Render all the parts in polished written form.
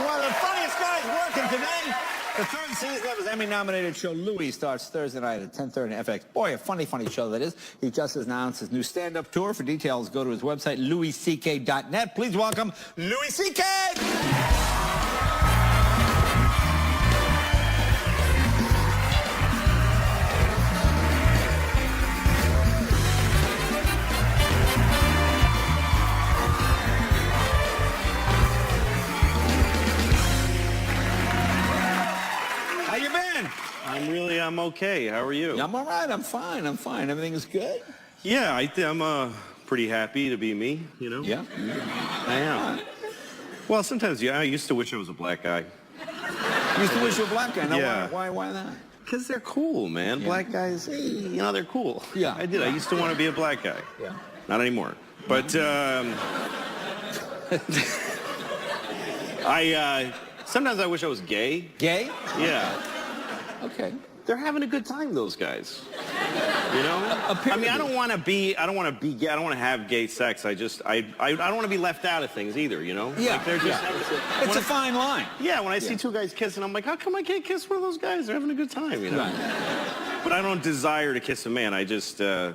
to one of the funniest guys working today. The third season of his Emmy-nominated show, Louis, starts Thursday night at 10:30 on FX. Boy, a funny show that is. He just announced his new stand-up tour. For details, go to his website, louisck.net. Please welcome Louis C.K. How you been? I'm okay. How are you? I'm all right. I'm fine. Everything is good? Yeah, I'm pretty happy to be me, you know? Yeah. I am. Well, sometimes, yeah, I used to wish I was a black guy. You used to wish you were a black guy. Now, Yeah. why that? Because they're cool, man. Yeah. Black guys, hey, you know, they're cool. Yeah. I did. I used to want to be a black guy. Yeah. Not anymore. But, sometimes I wish I was gay. Gay? Yeah. Okay. They're having a good time, those guys. You know? Appear I mean, to I be. don't want to be gay. I don't want to have gay sex. I don't want to be left out of things either, you know? Yeah. Like they're just, It's a fine line. yeah, when I see two guys kissing, I'm like, how come I can't kiss one of those guys? They're having a good time, you know? Right. But I don't desire to kiss a man. I just, you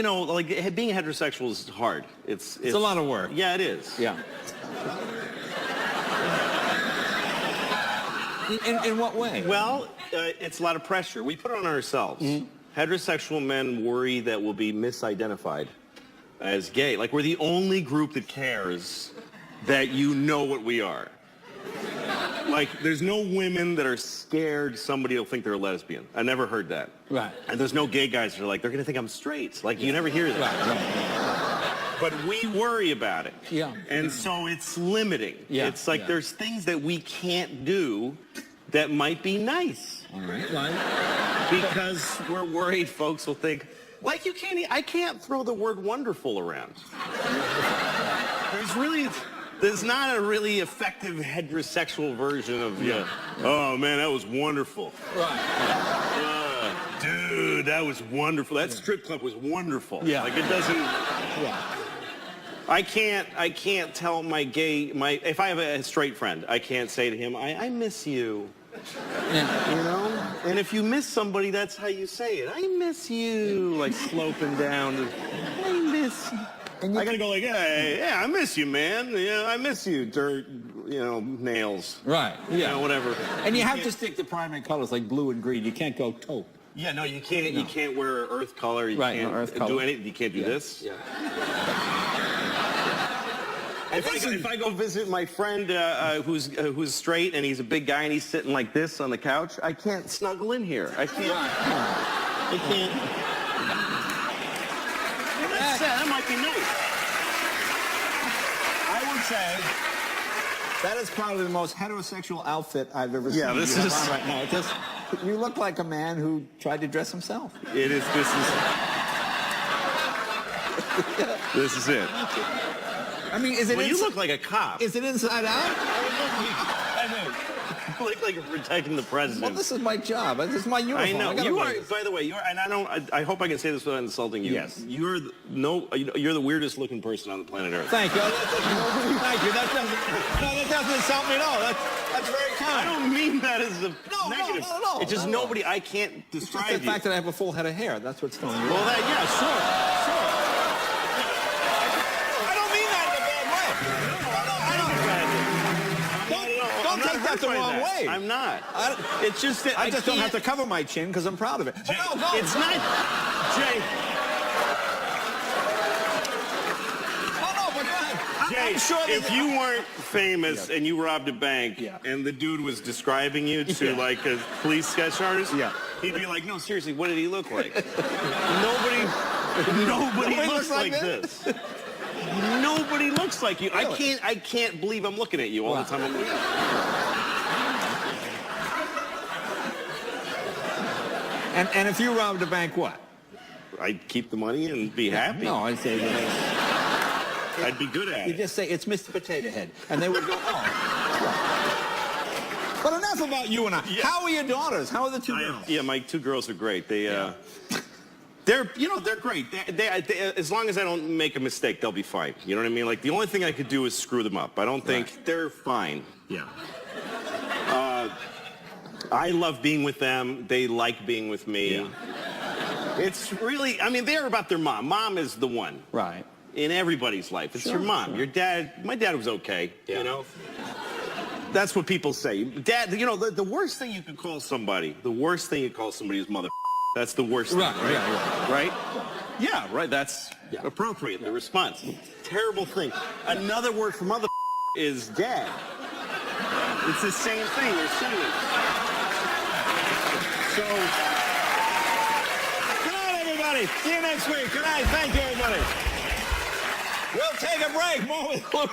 know, like being heterosexual is hard. It's It's a lot of work. Yeah, it is. Yeah. In what way? Well, it's a lot of pressure. We put it on ourselves. Heterosexual men worry that we'll be misidentified as gay. Like we're the only group that cares that you know what we are. Like there's no women that are scared somebody will think they're a lesbian. I never heard that. Right. And there's no gay guys that are like, they're going to think I'm straight. Like you never hear that. Right. But we worry about it. Yeah. And so it's limiting. Yeah. It's like there's things that we can't do that might be nice. All right. Like. Because we're worried folks will think, like I can't throw the word wonderful around. There's not a really effective heterosexual version of, oh man, that was wonderful. Right. Dude, that was wonderful. That strip club was wonderful. Yeah. Like it doesn't, Yeah. I can't tell if I have a straight friend, I can't say to him, I miss you. Yeah. You know? And if you miss somebody, that's how you say it. I miss you. Like sloping down. I miss you. I gotta go like, yeah, I miss you, man. Yeah, I miss you. Dirt, you know, nails. Right. You Yeah. know, whatever. And you have to stick to primary colors like blue and green. You can't go taupe. Yeah, no, you can't. You can't wear earth color. You Right, can't no earth do color. anything. You can't do this. Yeah. If I go visit my friend who's straight and he's a big guy and he's sitting like this on the couch, I can't snuggle in here. I can't. I can't. That's sad. That might be nice. I would say that is probably the most heterosexual outfit I've ever seen. Yeah, this you have is- on right now. It just, you look like a man who tried to dress himself. It is. This is it. I mean, is it? Well, you look like a cop. Is it inside out? I know. You look like you're protecting the president. Well, this is my job. This is my uniform. I know. gotta You wear are, this. by the way, you are, and I hope I can say this without insulting you. Yes. You're the weirdest looking person on the planet Earth. Thank you. Thank you. That doesn't insult me at all. That's very I kind. don't mean that as a No, negative. no. It's just No. nobody, I can't It's just describe the you. fact that I have a full head of hair. That's what's telling you. Well, yeah, sure. I don't mean that in a bad way. Don't take that the wrong way. I'm not. It's just that I just don't have to cover my chin because I'm proud of it. Jay, But no, it's not, Jay. But go ahead. Jay, I'm sure if you weren't famous and you robbed a bank and the dude was describing you to like a police sketch artist, he'd be like, no, seriously, what did he look like? Nobody looks like this. Nobody looks like you. Really? I can't believe I'm looking at you all the time. I'm looking And if you robbed a bank, what? I'd keep the money and be happy. No, I'd say that. I'd be good at You it. just say, it's Mr. Potato Head. And they would go, oh. But enough about you and I. Yeah. How are your daughters? How are the two girls? Yeah, my two girls are great. They They're great. As long as I don't make a mistake, they'll be fine. You know what I mean? Like, the only thing I could do is screw them up. I don't think they're fine. Yeah. I love being with them. They like being with me. Yeah. It's really, I mean, they're about their mom. Mom is the one. Right. In everybody's life. It's your mom. Your dad, my dad was okay, you know? That's what people say. Dad, you know, the worst thing you could call somebody, is mother. That's the worst thing, right? Yeah, right. That's appropriate, the response. Terrible thing. Another word for mother is dad. It's the same thing. They're synonyms. So, good night, everybody. See you next week. Good night. Thank you, everybody. We'll take a break. More with Luke.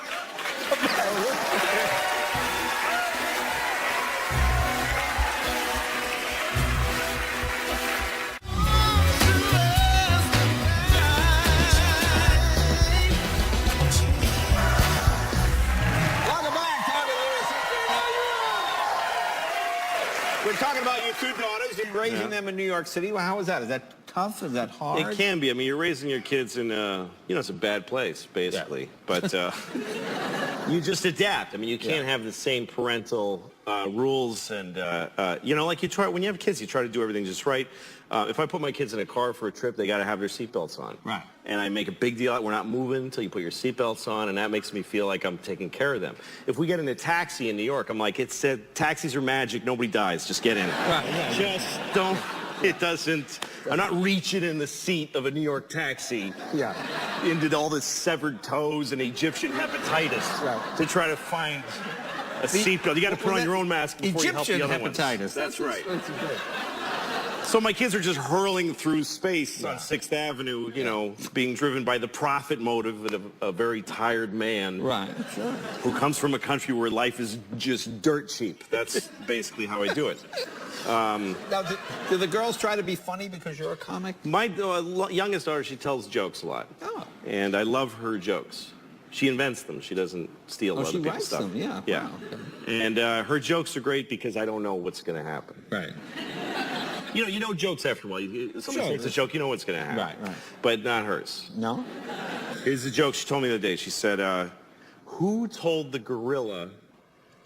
We're talking about your two daughters. You're raising them in New York City. Well, how is that? Is that tough? Is that hard? it can be. I mean, you're raising your kids in, it's a bad place, basically. Yeah. But you just adapt. I mean, you can't have the same parental rules and, like you try, when you have kids, you try to do everything just right. If I put my kids in a car for a trip, they got to have their seatbelts on. Right. And I make a big deal out, we're not moving until you put your seatbelts on, and that makes me feel like I'm taking care of them. If we get in a taxi in New York, I'm like, it's taxis are magic, nobody dies, just get in. Right. Yeah, just don't, it doesn't, I'm not reaching in the seat of a New York taxi into all the severed toes and Egyptian hepatitis to try to find a seatbelt. You got to put on your own mask before you help the other ones. Egyptian hepatitis. That's right. So my kids are just hurling through space on 6th Avenue, being driven by the profit motive of a very tired man who comes from a country where life is just dirt cheap. That's basically how I do it. Now, do the girls try to be funny because you're a comic? My youngest daughter, she tells jokes a lot. Oh. And I love her jokes. She invents them. She doesn't steal other people's stuff. Them, yeah. Yeah. Wow, okay. And her jokes are great because I don't know what's going to happen. Right. You know jokes after a while. Somebody makes a joke, you know what's going to happen. Right. But not hers. No? Here's a joke she told me the other day. She said, who told the gorilla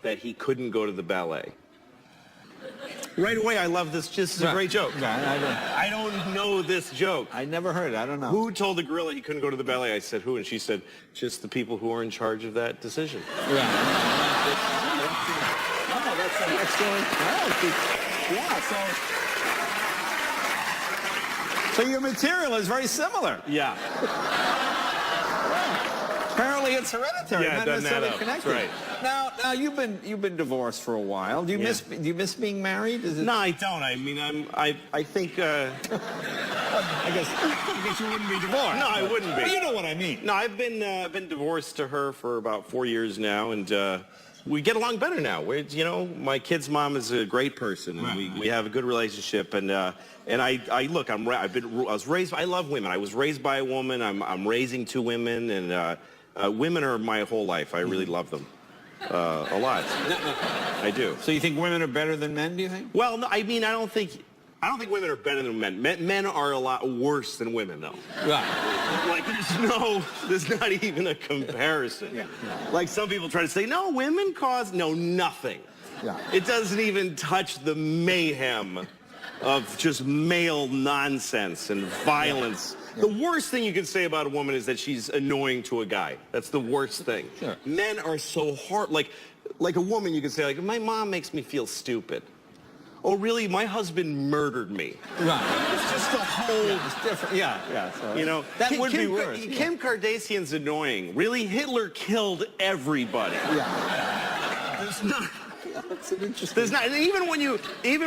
that he couldn't go to the ballet? Right away, I love this. This is a great joke. I don't know this joke. I never heard it. I don't know. Who told the gorilla he couldn't go to the ballet? I said, who? And she said, just the people who are in charge of that decision. That's an excellent. So your material is very similar. Yeah. Apparently it's hereditary, not necessarily connected. That's right. Now you've been divorced for a while. Do you miss being married? No, I don't. I mean, I think. I guess you wouldn't be divorced. No, I wouldn't be. But you know what I mean. No, I've been divorced to her for about 4 years now, and we get along better now. My kid's mom is a great person, and we have a good relationship. And I look, I was raised. I love women. I was raised by a woman. I'm raising 2 women, and women are my whole life. I really love them a lot. I do. So you think women are better than men? Do you think? Well, no, I mean, I don't think women are better than men. Men are a lot worse than women, though. Right. Like, there's not even a comparison. Yeah. Like some people try to say, no, women cause, nothing. Yeah. It doesn't even touch the mayhem of just male nonsense and violence. Yeah. The worst thing you can say about a woman is that she's annoying to a guy. That's the worst thing. Sure. Men are so hard. Like a woman, you can say, like, my mom makes me feel stupid. Oh, really? My husband murdered me. Right. It's just a whole... Yeah, it's different. Yeah. So that would be worse. Kim Kardashian's annoying. Really? Hitler killed everybody. Yeah. There's not... That's an interesting... There's not... Even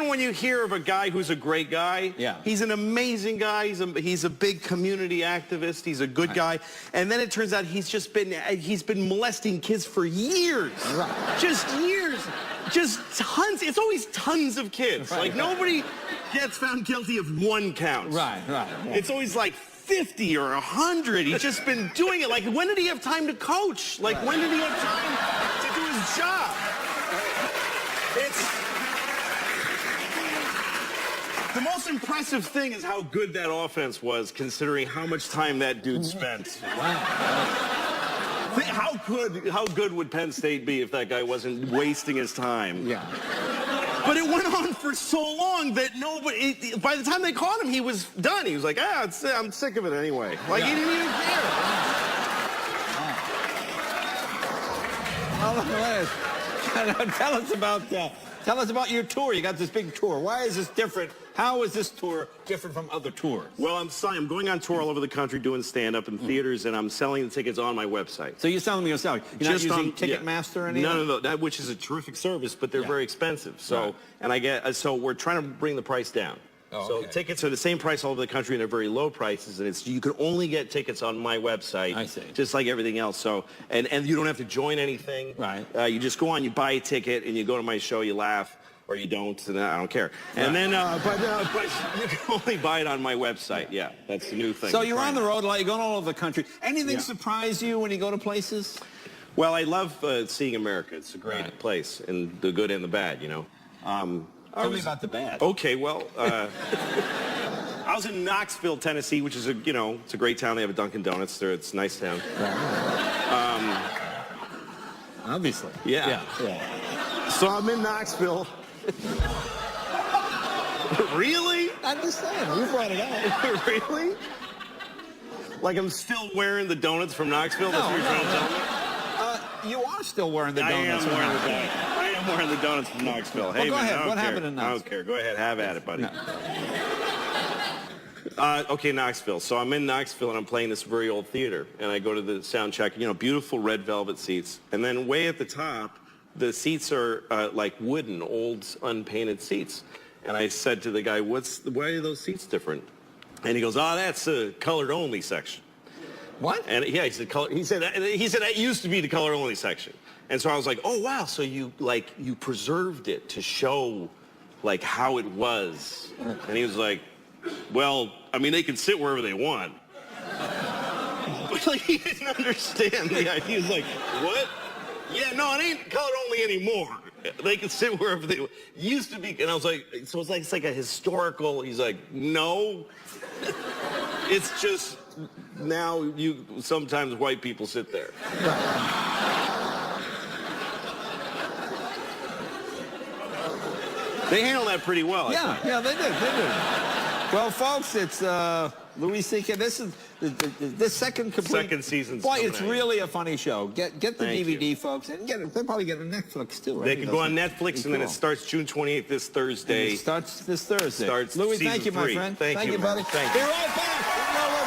when you hear of a guy who's a great guy, he's an amazing guy. He's a big community activist. He's a good guy. And then it turns out he's been molesting kids for years. Right. Just years. Just tons. It's always tons of kids. Like nobody gets found guilty of 1 count. Right. Yeah. It's always like 50 or 100. He's just been doing it. Like, when did he have time to coach? Like, when did he have time to do his job? The most impressive thing is how good that offense was, considering how much time that dude spent. How good would Penn State be if that guy wasn't wasting his time? Yeah. But it went on for so long that nobody, by the time they caught him, he was done. He was like, I'm sick of it anyway. Like, he didn't even care. Tell us about your tour. You got this big tour. Why is this different? How is this tour different from other tours? Well, I'm going on tour all over the country doing stand-up in theaters, and I'm selling the tickets on my website. So you're selling them yourself. You're not using Ticketmaster or anything? No. That, which is a terrific service, but they're very expensive. So, so we're trying to bring the price down. So tickets are the same price all over the country, and they're very low prices, and you can only get tickets on my website. I see. Just like everything else. So, and you don't have to join anything. Right. You just go on, you buy a ticket, and you go to my show, you laugh, or you don't, and I don't care. And then, but you can only buy it on my website. Yeah, that's the new thing. So you're on the road a lot. You're going all over the country. Anything surprise you when you go to places? Well, I love seeing America. It's a great place, and the good and the bad, you know. Tell me about the bad. Okay, well, I was in Knoxville, Tennessee, which is it's a great town. They have a Dunkin' Donuts there. It's a nice town. Obviously. Yeah. So I'm in Knoxville. Really? I'm just saying. You brought it up. Really? Like I'm still wearing the donuts from Knoxville? That's what you're trying to tell me? You are still wearing the donuts. I am wearing the donuts from Knoxville. Hey, go man, ahead. What happened in Knoxville? I don't care. Go ahead. Have at it, buddy. Okay, Knoxville. So I'm in Knoxville, and I'm playing this very old theater. And I go to the sound check, beautiful red velvet seats. And then way at the top, the seats are like wooden, old, unpainted seats. And I said to the guy, why are those seats different? And he goes, that's a colored-only section. What? And yeah, he said that used to be the color-only section. And so I was like, oh, wow, so you preserved it to show, like, how it was. And he was like, well, I mean, they can sit wherever they want. But, like, he didn't understand the idea. He was like, what? Yeah, no, it ain't color-only anymore. They can sit wherever they want. It used to be, and I was like, so it's like a historical, he's like, no. It's just, now sometimes white people sit there. They handle that pretty well. Yeah, they did. Well, folks, it's Louis C.K. This is this second season. Boy, it's really a funny show. Get the Thank DVD, you. folks, and they'll probably get a Netflix too, right? They can go on Netflix, and then it starts June 28th this Thursday. It starts this Thursday. Starts Louis, season thank you, my 3. friend. Thank you, buddy. man. Thank you. Be right back.